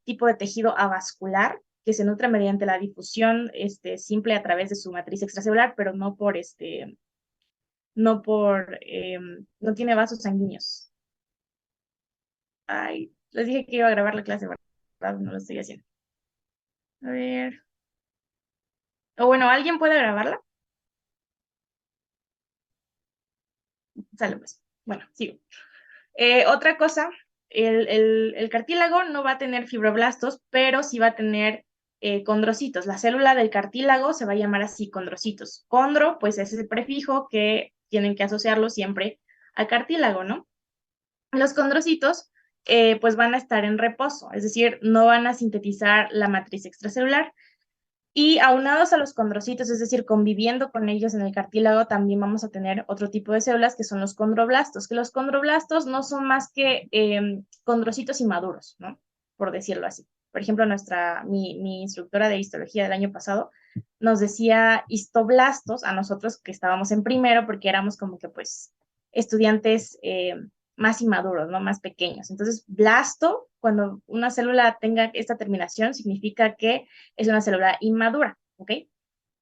tipo de tejido avascular que se nutre mediante la difusión simple a través de su matriz extracelular, pero no tiene vasos sanguíneos. Ay, les dije que iba a grabar la clase, ¿verdad? No lo estoy haciendo. A ver. O bueno, ¿alguien puede grabarla? Sale pues. Bueno, sigo. Otra cosa, el cartílago no va a tener fibroblastos, pero sí va a tener condrocitos. La célula del cartílago se va a llamar así, condrocitos. Condro, pues es el prefijo que tienen que asociarlo siempre al cartílago, ¿no? Los condrocitos, pues van a estar en reposo, es decir, no van a sintetizar la matriz extracelular. Y aunados a los condrocitos, es decir, conviviendo con ellos en el cartílago, también vamos a tener otro tipo de células que son los condroblastos, que los condroblastos no son más que condrocitos inmaduros, ¿no? Por decirlo así. Por ejemplo, mi instructora de histología del año pasado nos decía histoblastos a nosotros que estábamos en primero porque éramos como que pues estudiantes más inmaduros, ¿no? Más pequeños. Entonces, blasto, cuando una célula tenga esta terminación, significa que es una célula inmadura, ¿ok?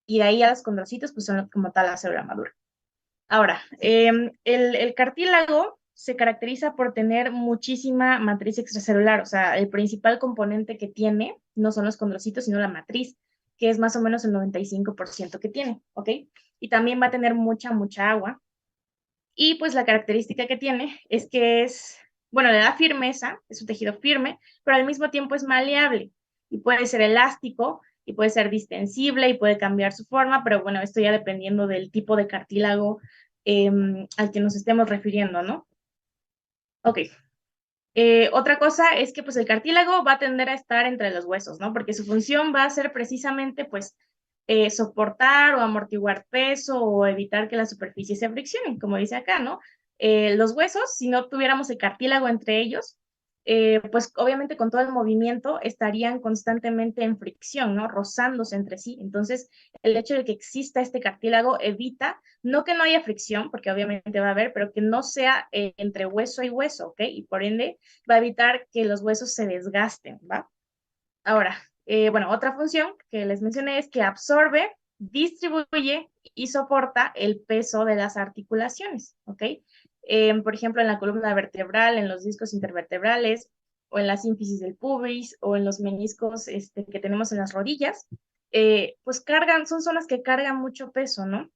Y de ahí a los condrocitos, pues son como tal la célula madura. Ahora, el cartílago se caracteriza por tener muchísima matriz extracelular, o sea, el principal componente que tiene no son los condrocitos, sino la matriz, que es más o menos el 95% que tiene, ¿ok? Y también va a tener mucha agua. Y pues la característica que tiene es que bueno, le da firmeza, es un tejido firme, pero al mismo tiempo es maleable y puede ser elástico y puede ser distensible y puede cambiar su forma, pero bueno, esto ya dependiendo del tipo de cartílago al que nos estemos refiriendo, ¿no? Ok. Otra cosa es que pues el cartílago va a tender a estar entre los huesos, ¿no? Porque su función va a ser precisamente pues soportar o amortiguar peso o evitar que la superficie se friccione, como dice acá, ¿no? Los huesos, si no tuviéramos el cartílago entre ellos, pues obviamente con todo el movimiento estarían constantemente en fricción, ¿no? Rozándose entre sí. Entonces, el hecho de que exista este cartílago evita, no que no haya fricción, porque obviamente va a haber, pero que no sea entre hueso y hueso, ¿ok? Y por ende va a evitar que los huesos se desgasten, ¿va? Ahora, bueno, otra función que les mencioné es que absorbe, distribuye y soporta el peso de las articulaciones, ¿ok? Por ejemplo, en la columna vertebral, en los discos intervertebrales, o en la sínfisis del pubis, o en los meniscos que tenemos en las rodillas, pues son zonas que cargan mucho peso, ¿no?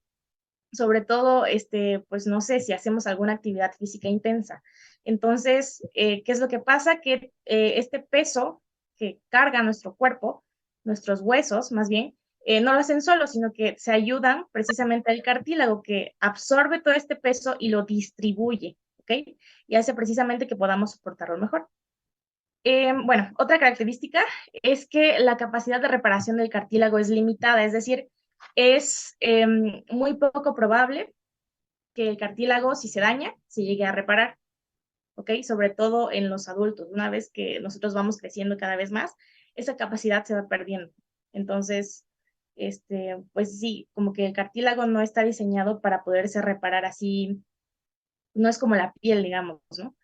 Sobre todo, pues no sé, si hacemos alguna actividad física intensa. Entonces, ¿qué es lo que pasa? Que este peso que carga nuestro cuerpo, nuestros huesos más bien, no lo hacen solos, sino que se ayudan precisamente al cartílago que absorbe todo este peso y lo distribuye, ¿ok? Y hace precisamente que podamos soportarlo mejor. Bueno, otra característica es que la capacidad de reparación del cartílago es limitada, es decir, es muy poco probable que el cartílago, si se daña, se llegue a reparar, ¿ok? Sobre todo en los adultos. Una vez que nosotros vamos creciendo cada vez más, esa capacidad se va perdiendo. Entonces, pues sí, como que el cartílago no está diseñado para poderse reparar así, no es como la piel, digamos, ¿no?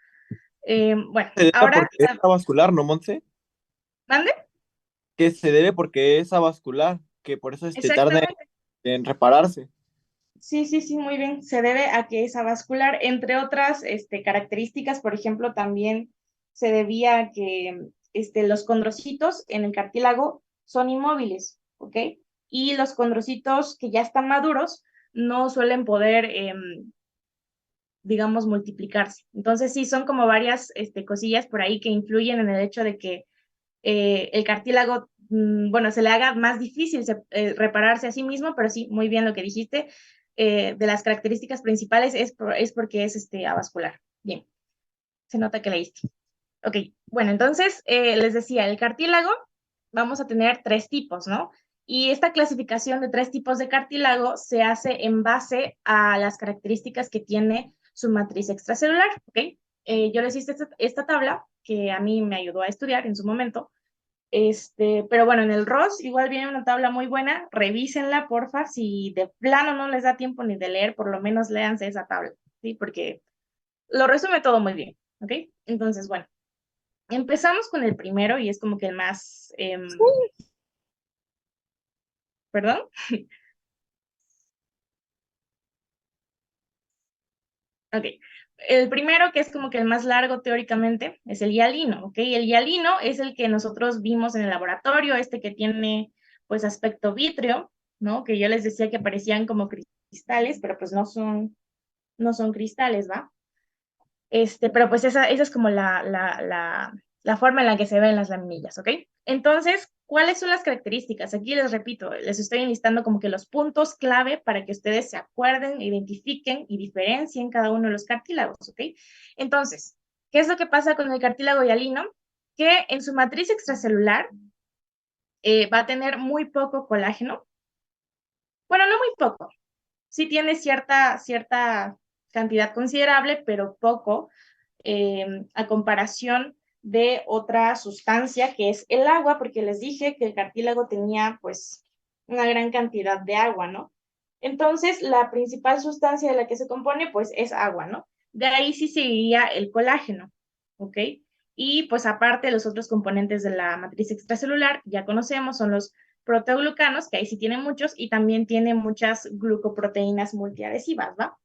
Bueno, Se debe ahora, porque es avascular, ¿no, Monse? ¿mande? Que se debe porque es avascular, que por eso tarda Exactamente. en repararse. Sí, sí, sí, muy bien. Se debe a que es avascular, entre otras características, por ejemplo, también se debía a que los condrocitos en el cartílago son inmóviles, ¿ok? Y los condrocitos que ya están maduros no suelen poder, digamos, multiplicarse. Entonces, sí, son como varias cosillas por ahí que influyen en el hecho de que el cartílago, bueno, se le haga más difícil repararse a sí mismo, pero sí, muy bien lo que dijiste. De las características principales es porque es avascular. Bien, se nota que leíste. Ok, bueno, entonces les decía, el cartílago vamos a tener tres tipos, ¿no? Y esta clasificación de tres tipos de cartílago se hace en base a las características que tiene su matriz extracelular, ¿ok? Yo les hice esta tabla que a mí me ayudó a estudiar en su momento. Pero bueno, en el ROS igual viene una tabla muy buena, revísenla, porfa, si de plano no les da tiempo ni de leer, por lo menos léanse esa tabla, ¿sí? Porque lo resume todo muy bien, ¿ok? Entonces, bueno, Empezamos con el primero y es como que el más, ¿perdón? Ok. El primero, que es como que el más largo teóricamente, es el hialino, ¿ok? El hialino es el que nosotros vimos en el laboratorio, este que tiene, pues, aspecto vítreo, ¿no? Que yo les decía que parecían como cristales, pero pues no son cristales, ¿va? Pero pues esa es como la forma en la que se ven las laminillas, ¿ok? Entonces, ¿cuáles son las características? Aquí les repito, les estoy enlistando como que los puntos clave para que ustedes se acuerden, identifiquen y diferencien cada uno de los cartílagos, ¿ok? Entonces, ¿qué es lo que pasa con el cartílago hialino? Que en su matriz extracelular va a tener muy poco colágeno. Bueno, no muy poco, sí tiene cierta cantidad considerable, pero poco a comparación de otra sustancia que es el agua, porque les dije que el cartílago tenía pues una gran cantidad de agua, ¿no? Entonces, la principal sustancia de la que se compone pues es agua, ¿no? De ahí sí seguiría el colágeno, ¿ok? Y pues aparte los otros componentes de la matriz extracelular, ya conocemos, son los proteoglucanos, que ahí sí tiene muchos, y también tiene muchas glucoproteínas multiadhesivas, ¿va?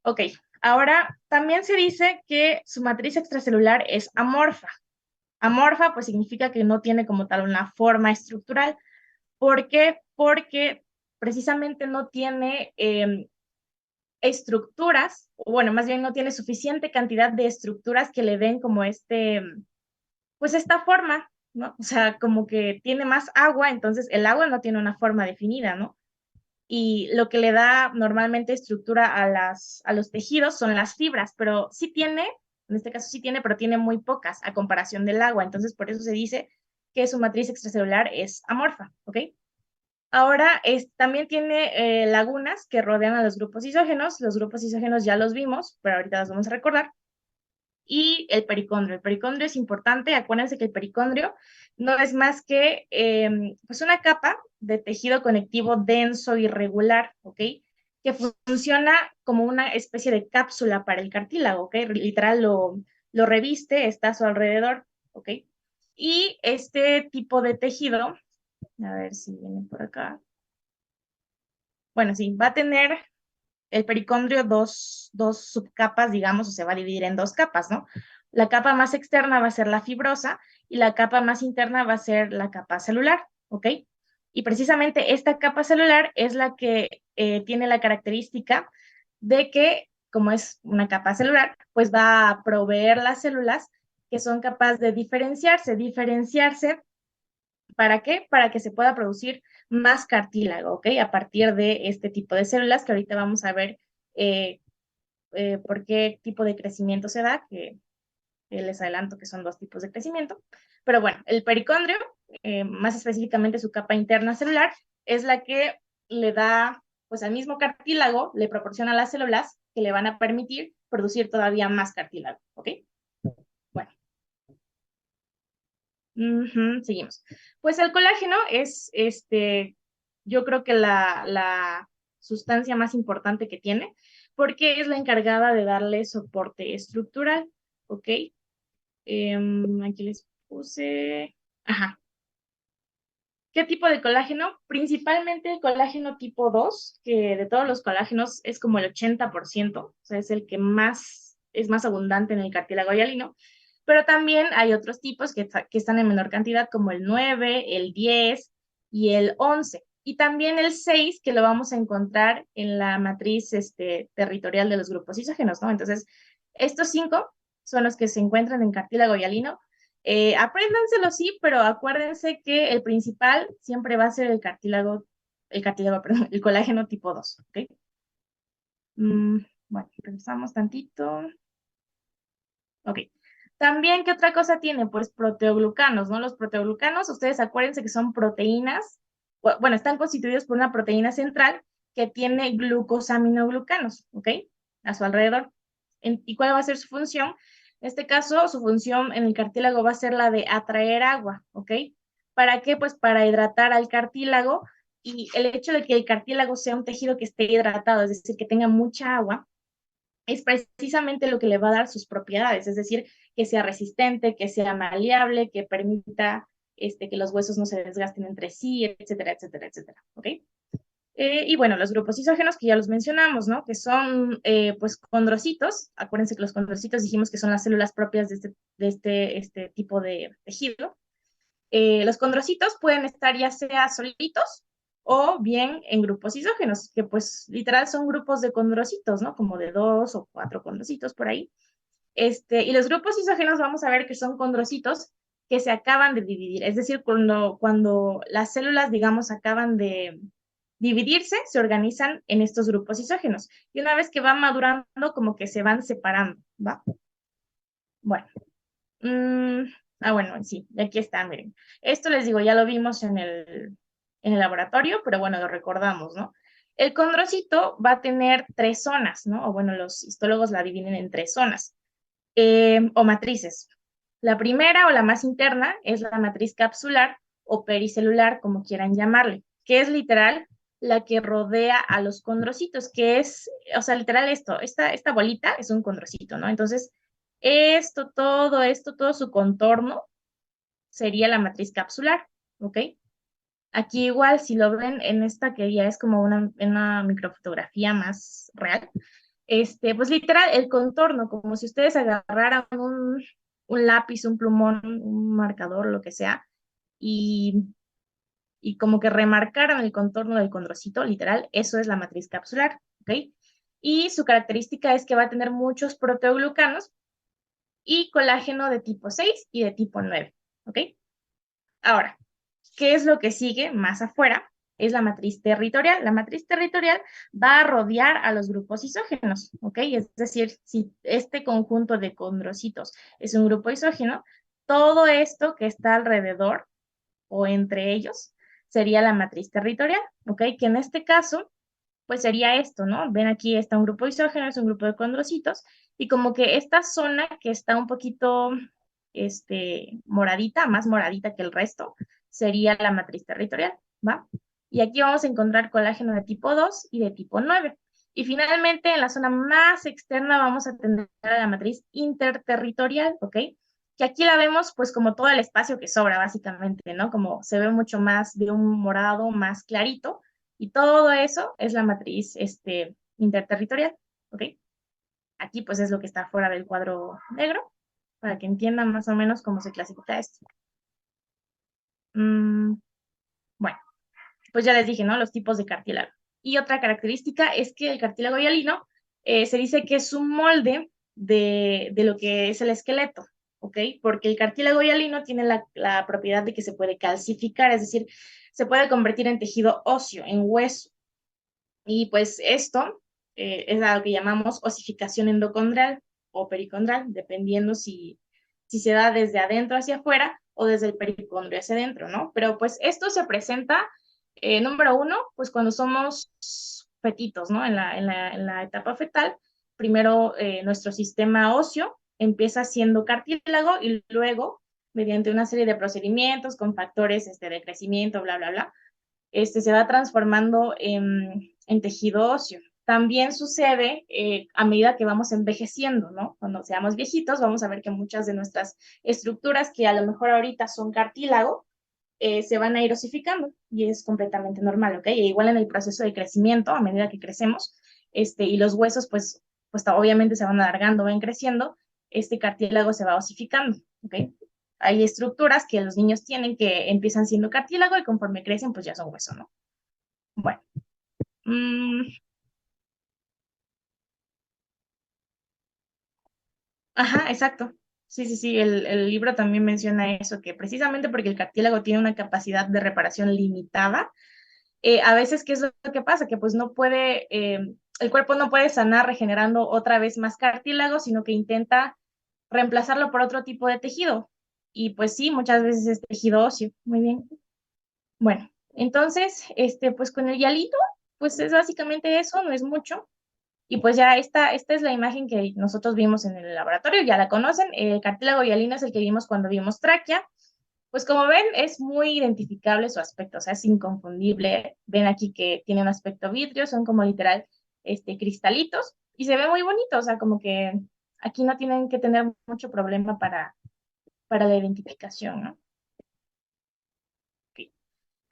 Ok, ahora también se dice que su matriz extracelular es amorfa. Amorfa pues significa que no tiene como tal una forma estructural. ¿Por qué? Porque precisamente no tiene estructuras, o bueno, más bien no tiene suficiente cantidad de estructuras que le den como pues esta forma, ¿no? O sea, como que tiene más agua, entonces el agua no tiene una forma definida, ¿no? Y lo que le da normalmente estructura a los tejidos son las fibras, pero sí tiene, en este caso sí tiene, pero tiene muy pocas a comparación del agua, entonces por eso se dice que su matriz extracelular es amorfa, ¿ok? Ahora también tiene lagunas que rodean a los grupos isógenos ya los vimos, pero ahorita los vamos a recordar, y el pericondrio. El pericondrio es importante, acuérdense que el pericondrio no es más que pues una capa de tejido conectivo denso y regular, ¿ok? Que funciona como una especie de cápsula para el cartílago, ¿ok? Literal lo reviste, está a su alrededor, ¿ok? Y este tipo de tejido, a ver si viene por acá. Bueno, sí, va a tener el pericondrio dos subcapas, digamos, o se va a dividir en dos capas, ¿no? La capa más externa va a ser la fibrosa y la capa más interna va a ser la capa celular, ¿ok? Y precisamente esta capa celular es la que tiene la característica de que, como es una capa celular, pues va a proveer las células que son capaces de diferenciarse. ¿Para qué? Para que se pueda producir más cartílago, ¿ok? A partir de este tipo de células que ahorita vamos a ver eh, por qué tipo de crecimiento se da, que les adelanto que son dos tipos de crecimiento. Pero bueno, el pericondrio, más específicamente su capa interna celular, es la que le da, pues al mismo cartílago, le proporciona las células que le van a permitir producir todavía más cartílago, ¿ok? Bueno, seguimos. Pues el colágeno es, yo creo que la sustancia más importante que tiene, porque es la encargada de darle soporte estructural, ¿ok? Aquí les puse, ajá. ¿Qué tipo de colágeno? Principalmente el colágeno tipo 2, que de todos los colágenos es como el 80%, o sea, es el que es más abundante en el cartílago hialino, pero también hay otros tipos que están en menor cantidad, como el 9, el 10 y el 11. Y también el 6, que lo vamos a encontrar en la matriz territorial de los grupos isógenos, ¿no? Entonces, estos 5 son los que se encuentran en cartílago hialino. Apréndanselo, sí, pero acuérdense que el principal siempre va a ser perdón, el colágeno tipo 2, ¿ok? Bueno, pensamos tantito. Ok. También, ¿qué otra cosa tiene? Pues proteoglucanos, ¿no? Los proteoglucanos, ustedes acuérdense que son proteínas, bueno, están constituidos por una proteína central que tiene glucosaminoglucanos, ¿ok? A su alrededor. ¿Y cuál va a ser su función? En este caso, su función en el cartílago va a ser la de atraer agua, ¿ok? ¿Para qué? Pues para hidratar al cartílago, y el hecho de que el cartílago sea un tejido que esté hidratado, es decir, que tenga mucha agua, es precisamente lo que le va a dar sus propiedades, es decir, que sea resistente, que sea maleable, que permita que los huesos no se desgasten entre sí, etcétera, etcétera, etcétera, ¿ok? Y bueno, los grupos isógenos que ya los mencionamos, ¿no? Que son, pues, condrocitos. Acuérdense que los condrocitos dijimos que son las células propias de este tipo de tejido. Los condrocitos pueden estar ya sea solitos o bien en grupos isógenos, que pues literal son grupos de condrocitos, ¿no? Como de 2 o 4 condrocitos por ahí. Y los grupos isógenos vamos a ver que son condrocitos que se acaban de dividir, es decir, cuando las células, digamos, acaban de dividirse, se organizan en estos grupos isógenos. Y una vez que van madurando, como que se van separando, ¿va? Bueno. Bueno, sí, aquí está, miren. Esto les digo, ya lo vimos en el laboratorio, pero bueno, lo recordamos, ¿no? El condrocito va a tener 3 zonas, ¿no? O bueno, los histólogos la dividen en 3 zonas, o matrices. La primera o la más interna es la matriz capsular o pericelular, como quieran llamarle, que es literal la que rodea a los condrocitos, que es, o sea, literal esta bolita es un condrocito, ¿no? Entonces, todo su contorno sería la matriz capsular, ¿ok? Aquí igual, si lo ven en esta que ya es como una microfotografía más real, pues literal, el contorno, como si ustedes agarraran un lápiz, un plumón, un marcador, lo que sea, y, y como que remarcaran el contorno del condrocito, literal, eso es la matriz capsular, ¿ok? Y su característica es que va a tener muchos proteoglucanos y colágeno de tipo 6 y de tipo 9, ¿ok? Ahora, ¿qué es lo que sigue más afuera? Es la matriz territorial. La matriz territorial va a rodear a los grupos isógenos, ¿ok? Es decir, si este conjunto de condrocitos es un grupo isógeno, todo esto que está alrededor o entre ellos sería la matriz territorial, ¿ok? Que en este caso, pues sería esto, ¿no? Ven aquí está un grupo isógeno, es un grupo de condrocitos, y como que esta zona que está un poquito, moradita, más moradita que el resto, sería la matriz territorial, ¿va? Y aquí vamos a encontrar colágeno de tipo 2 y de tipo 9. Y finalmente, en la zona más externa vamos a tener la matriz interterritorial, ¿ok? Que aquí la vemos pues como todo el espacio que sobra, básicamente, ¿no? Como se ve mucho más de un morado más clarito, y todo eso es la matriz interterritorial, ¿ok? Aquí pues es lo que está fuera del cuadro negro, para que entiendan más o menos cómo se clasifica esto. Mm, bueno, pues ya les dije, ¿no? Los tipos de cartílago. Y otra característica es que el cartílago hialino se dice que es un molde de lo que es el esqueleto, ¿ok? Porque el cartílago hialino tiene la propiedad de que se puede calcificar, es decir, se puede convertir en tejido óseo, en hueso. Y pues esto es lo que llamamos osificación endocondral o pericondral, dependiendo si se da desde adentro hacia afuera o desde el pericondrio hacia adentro, ¿no? Pero pues esto se presenta, número uno, pues cuando somos fetitos, ¿no? En la etapa fetal, primero nuestro sistema óseo empieza siendo cartílago y luego, mediante una serie de procedimientos con factores de crecimiento, bla, bla, bla, se va transformando en tejido óseo. También sucede a medida que vamos envejeciendo, ¿no? Cuando seamos viejitos, vamos a ver que muchas de nuestras estructuras, que a lo mejor ahorita son cartílago, se van a ir osificando y es completamente normal, ¿ok? E igual en el proceso de crecimiento, a medida que crecemos, y los huesos, pues obviamente se van alargando, van creciendo, este cartílago se va osificando, ¿ok? Hay estructuras que los niños tienen que empiezan siendo cartílago y conforme crecen, pues ya son hueso, ¿no? Bueno. mm, ajá, exacto. Sí, sí, sí, el libro también menciona eso, que precisamente porque el cartílago tiene una capacidad de reparación limitada, a veces, ¿qué es lo que pasa? Que pues no puede, el cuerpo no puede sanar regenerando otra vez más cartílago, sino que intenta reemplazarlo por otro tipo de tejido. Y pues sí, muchas veces es tejido óseo. Muy bien. Bueno, entonces, pues con el hialito, pues es básicamente eso, no es mucho. Y pues ya esta es la imagen que nosotros vimos en el laboratorio, ya la conocen. El cartílago hialino es el que vimos cuando vimos tráquea. Pues como ven, es muy identificable su aspecto, o sea, es inconfundible. Ven aquí que tiene un aspecto vítreo, son como literal cristalitos. y se ve muy bonito, o sea, como que aquí no tienen que tener mucho problema para la identificación, ¿no? Ok.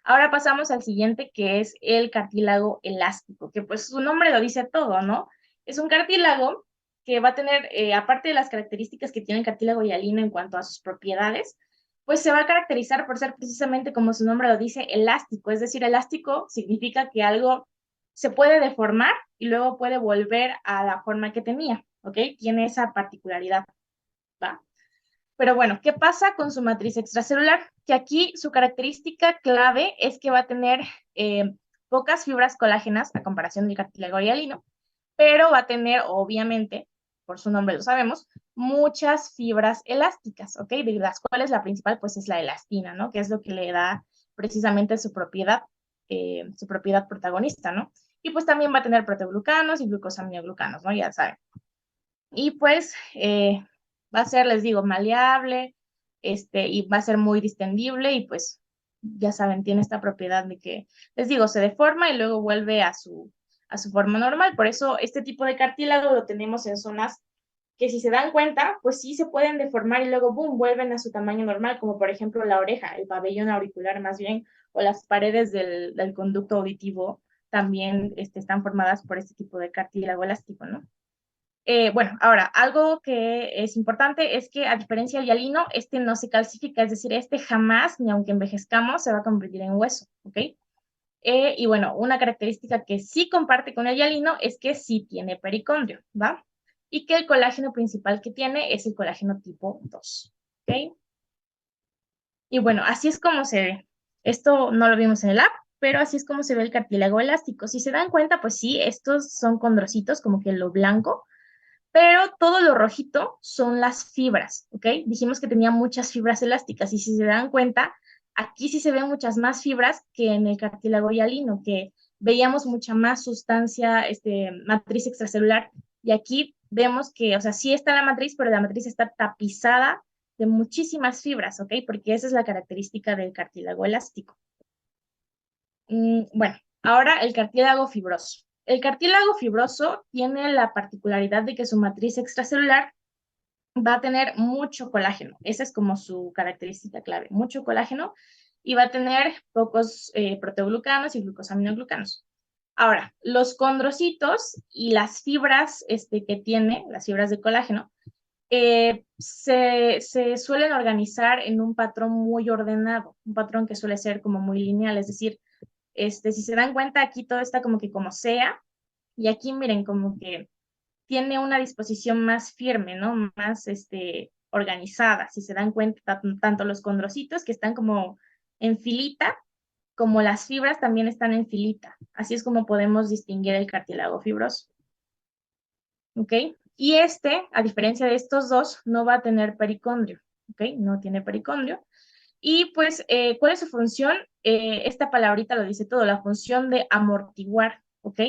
Ahora pasamos al siguiente, que es el cartílago elástico, que pues su nombre lo dice todo, ¿no? Es un cartílago que va a tener, aparte de las características que tiene el cartílago hialino en cuanto a sus propiedades, pues se va a caracterizar por ser precisamente, como su nombre lo dice, elástico. Es decir, elástico significa que algo se puede deformar y luego puede volver a la forma que tenía, ¿ok? Tiene esa particularidad, ¿va? Pero bueno, ¿qué pasa con su matriz extracelular? Que aquí su característica clave es que va a tener pocas fibras colágenas a comparación del cartílago hialino, pero va a tener, obviamente, por su nombre lo sabemos, muchas fibras elásticas, ¿ok? De las cuales la principal, pues, es la elastina, ¿no? Que es lo que le da precisamente su propiedad protagonista, ¿no? Y pues también va a tener proteoglucanos y glucosaminoglucanos, ¿no? Ya saben. Y pues va a ser, les digo, maleable, y va a ser muy distendible y pues ya saben, tiene esta propiedad de que, les digo, se deforma y luego vuelve a su forma normal. Por eso este tipo de cartílago lo tenemos en zonas que si se dan cuenta, pues sí se pueden deformar y luego, boom, vuelven a su tamaño normal, como por ejemplo la oreja, el pabellón auricular más bien, o las paredes del conducto auditivo también están formadas por este tipo de cartílago elástico, ¿no? Bueno, ahora, algo que es importante es que a diferencia del hialino, este no se calcifica, es decir, este jamás, ni aunque envejezcamos, se va a convertir en hueso, ¿ok? Y bueno, una característica que sí comparte con el hialino es que sí tiene pericondrio, ¿va? Y que el colágeno principal que tiene es el colágeno tipo 2, ¿ok? Y bueno, así es como se ve. Esto no lo vimos en el app, pero así es como se ve el cartílago elástico. Si se dan cuenta, pues sí, estos son condrocitos, como que lo blanco, pero todo lo rojito son las fibras, ¿ok? Dijimos que tenía muchas fibras elásticas y si se dan cuenta, aquí sí se ven muchas más fibras que en el cartílago hialino, que veíamos mucha más sustancia, matriz extracelular, y aquí vemos que, o sea, sí está la matriz, pero la matriz está tapizada de muchísimas fibras, ¿ok? Porque esa es la característica del cartílago elástico. Bueno, ahora el cartílago fibroso. El cartílago fibroso tiene la particularidad de que su matriz extracelular va a tener mucho colágeno. Esa es como su característica clave, mucho colágeno, y va a tener pocos proteoglucanos y glucosaminoglucanos. Ahora, los condrocitos y las fibras que tiene, las fibras de colágeno, se suelen organizar en un patrón muy ordenado, un patrón que suele ser como muy lineal, es decir, si se dan cuenta, aquí todo está como que como sea, y aquí miren como que tiene una disposición más firme, ¿no? Más organizada. Si se dan cuenta, tanto los condrocitos que están como en filita, como las fibras también están en filita. Así es como podemos distinguir el cartílago fibroso. ¿Ok? Y a diferencia de estos dos, no va a tener pericondrio. ¿Ok? No tiene pericondrio. Y pues, ¿cuál es su función? Esta palabrita lo dice todo, la función de amortiguar, ¿ok?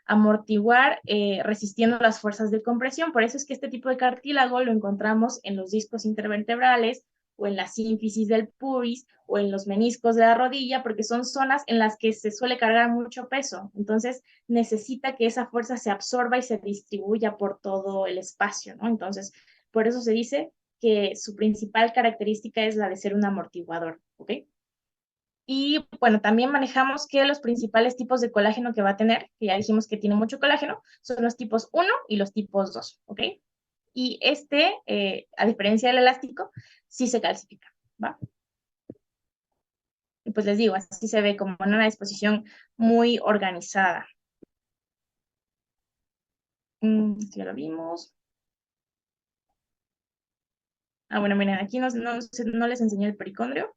Amortiguar resistiendo las fuerzas de compresión. Por eso es que este tipo de cartílago lo encontramos en los discos intervertebrales o en la sínfisis del pubis o en los meniscos de la rodilla, porque son zonas en las que se suele cargar mucho peso. Entonces, necesita que esa fuerza se absorba y se distribuya por todo el espacio, ¿no? Entonces, por eso se dice que su principal característica es la de ser un amortiguador, ¿ok? Y bueno, también manejamos que los principales tipos de colágeno que va a tener, que ya dijimos que tiene mucho colágeno, son los tipos 1 y los tipos 2, ¿ok? Y a diferencia del elástico, sí se calcifica, ¿va? Y pues les digo, así se ve como en una disposición muy organizada. Ya lo vimos. Ah, bueno, miren, aquí no les enseñé el pericondrio,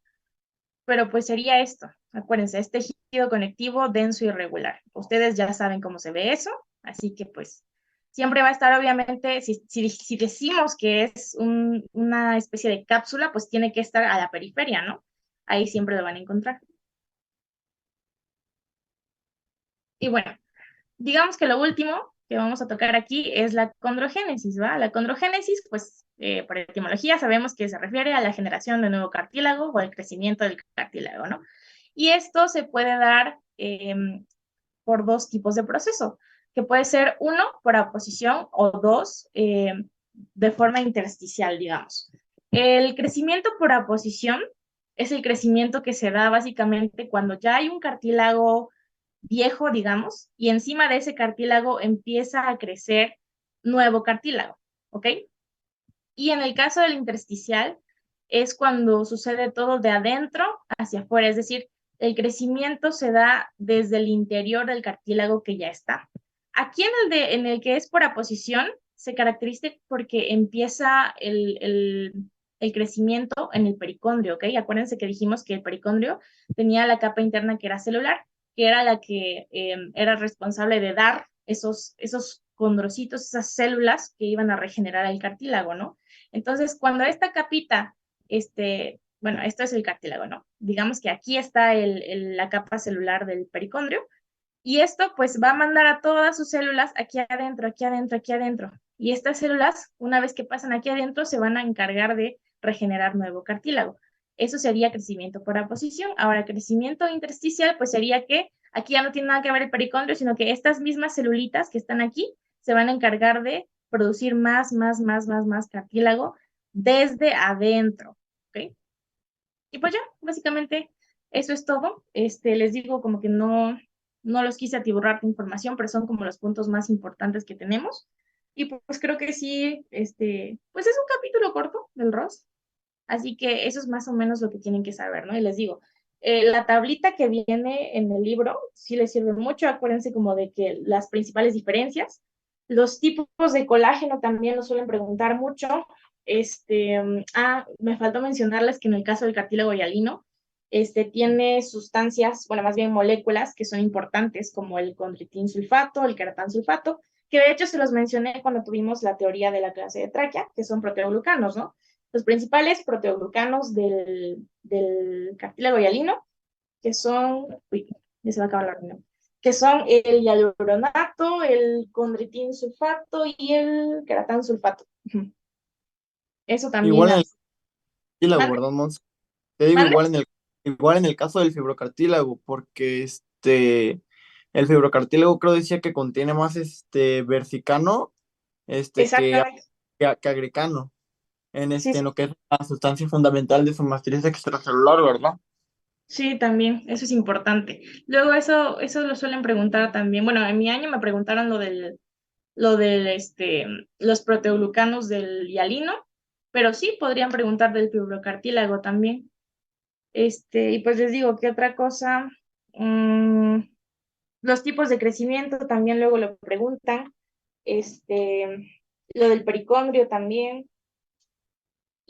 pero pues sería esto. Acuérdense, es tejido conectivo denso y irregular. Ustedes ya saben cómo se ve eso, así que pues siempre va a estar, obviamente, si decimos que es una especie de cápsula, pues tiene que estar a la periferia, ¿no? Ahí siempre lo van a encontrar. Y bueno, digamos que lo último que vamos a tocar aquí es la condrogénesis, ¿va? La condrogénesis, pues, por etimología sabemos que se refiere a la generación de nuevo cartílago o al crecimiento del cartílago, ¿no? Y esto se puede dar por dos tipos de proceso, que puede ser uno por aposición o dos de forma intersticial, digamos. El crecimiento por aposición es el crecimiento que se da básicamente cuando ya hay un cartílago viejo, digamos, y encima de ese cartílago empieza a crecer nuevo cartílago, ¿ok? Y en el caso del intersticial es cuando sucede todo de adentro hacia afuera, es decir, el crecimiento se da desde el interior del cartílago que ya está. Aquí en el que es por aposición, se caracteriza porque empieza el crecimiento en el pericondrio, ¿ok? Acuérdense que dijimos que el pericondrio tenía la capa interna que era celular, que era la que era responsable de dar esos condrocitos, esas células que iban a regenerar el cartílago, ¿no? Entonces, cuando esta capita, bueno, esto es el cartílago, ¿no? Digamos que aquí está la capa celular del pericondrio, y esto pues va a mandar a todas sus células aquí adentro, aquí adentro, aquí adentro. Y estas células, una vez que pasan aquí adentro, se van a encargar de regenerar nuevo cartílago. Eso sería crecimiento por aposición. Ahora, crecimiento intersticial, pues sería que aquí ya no tiene nada que ver el pericondrio, sino que estas mismas celulitas que están aquí se van a encargar de producir más cartílago desde adentro. ¿Ok? Y pues ya, básicamente eso es todo. Les digo como que no los quise atiborrar de información, pero son como los puntos más importantes que tenemos. Y pues creo que sí, pues es un capítulo corto del ROS, así que eso es más o menos lo que tienen que saber, ¿no? Y les digo, la tablita que viene en el libro sí les sirve mucho, acuérdense como de que las principales diferencias, los tipos de colágeno también lo suelen preguntar mucho. Me faltó mencionarles que en el caso del cartílago hialino, tiene sustancias, bueno, más bien moléculas que son importantes, como el condritin sulfato, el queratan sulfato, que de hecho se los mencioné cuando tuvimos la teoría de la clase de tráquea, que son proteoglucanos, ¿no? Los principales proteoglucanos del cartílago hialino, que son, uy, ya se va a acabar la reunión, que son el hialuronato, el condritin sulfato y el queratan sulfato. Eso también. Igual en el cartílago, ¿Mande? ¿verdad, Mons? Te digo ¿Mande? igual en el caso del fibrocartílago, porque el fibrocartílago creo decía que contiene más versicano que, Exactamente. que agrecano Sí, en sí, lo que es la sustancia fundamental de su matriz extracelular, ¿verdad? sí, también, eso es importante. Luego eso lo suelen preguntar también. Bueno, en mi año me preguntaron los proteoglucanos del hialino, pero sí podrían preguntar del fibrocartílago también. Y pues les digo, ¿qué otra cosa? Mm, los tipos de crecimiento también luego lo preguntan. Lo del pericondrio también.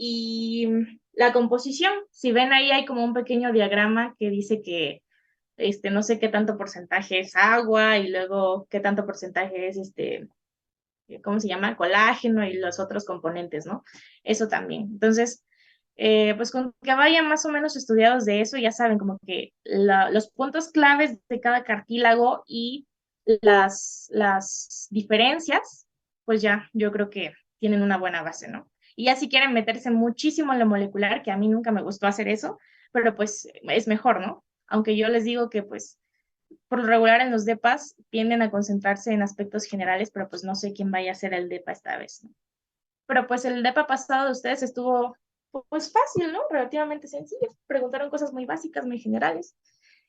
Y la composición, si ven ahí hay como un pequeño diagrama que dice que no sé qué tanto porcentaje es agua y luego qué tanto porcentaje es ¿cómo se llama? Colágeno y los otros componentes, ¿no? Eso también. Entonces, pues con que vayan más o menos estudiados de eso, ya saben como que los puntos claves de cada cartílago y las diferencias, pues ya yo creo que tienen una buena base, ¿no? Y ya si quieren meterse muchísimo en lo molecular, que a mí nunca me gustó hacer eso, pero pues es mejor, ¿no? Aunque yo les digo que pues por lo regular en los DEPAs tienden a concentrarse en aspectos generales, pero pues no sé quién vaya a ser el DEPA esta vez, ¿no? Pero pues el DEPA pasado de ustedes estuvo pues fácil, ¿no? Relativamente sencillo. Preguntaron cosas muy básicas, muy generales.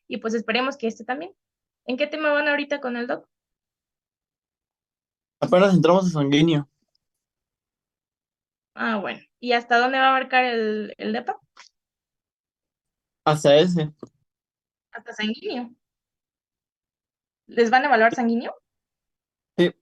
Y pues esperemos que este también. ¿En qué tema van ahorita con el doc? Apenas entramos a sanguíneo, Ah, bueno. ¿Y hasta dónde va a abarcar el DEPA? hasta ese. Hasta sanguíneo. ¿Les van a evaluar sanguíneo? Sí,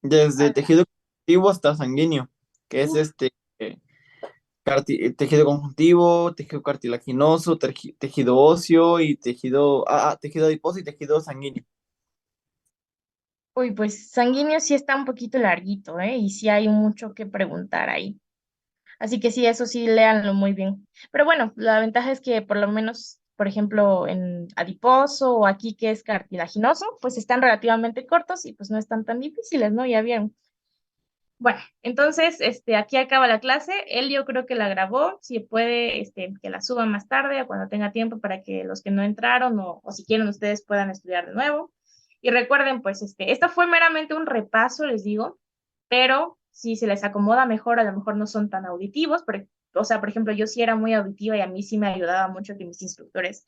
desde Ala. tejido conjuntivo hasta sanguíneo, que es Uf, eh, tejido conjuntivo, tejido cartilaginoso, tejido óseo y tejido adiposo y tejido sanguíneo. uy, pues sanguíneo sí está un poquito larguito, ¿eh? Y sí hay mucho que preguntar ahí. Así que sí, eso sí, léanlo muy bien. Pero bueno, la ventaja es que por lo menos, por ejemplo, en adiposo o aquí que es cartilaginoso, pues están relativamente cortos y pues no están tan difíciles, ¿no? Ya vieron. Bueno, entonces, aquí acaba la clase. Él yo creo que la grabó. Si puede, que la suba más tarde o cuando tenga tiempo para que los que no entraron o si quieren ustedes puedan estudiar de nuevo. Y recuerden, pues, esto fue meramente un repaso, les digo, pero si se les acomoda mejor, a lo mejor no son tan auditivos, o sea, por ejemplo, yo sí era muy auditiva y a mí sí me ayudaba mucho que mis instructores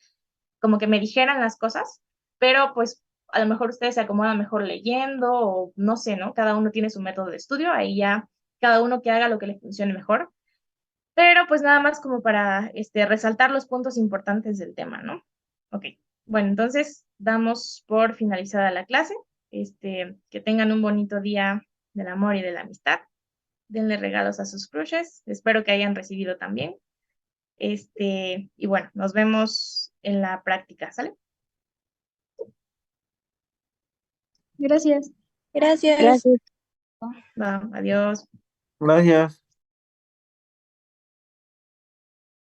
como que me dijeran las cosas, pero pues a lo mejor ustedes se acomodan mejor leyendo o no sé, ¿no? Cada uno tiene su método de estudio, ahí ya cada uno que haga lo que le funcione mejor. Pero pues nada más como para resaltar los puntos importantes del tema, ¿no? Ok, bueno, entonces damos por finalizada la clase. Que tengan un bonito día del amor y de la amistad. Denle regalos a sus crushes. Espero que hayan recibido también. Y bueno, nos vemos en la práctica, ¿sale? Gracias. Gracias. Gracias. Va, adiós. Gracias.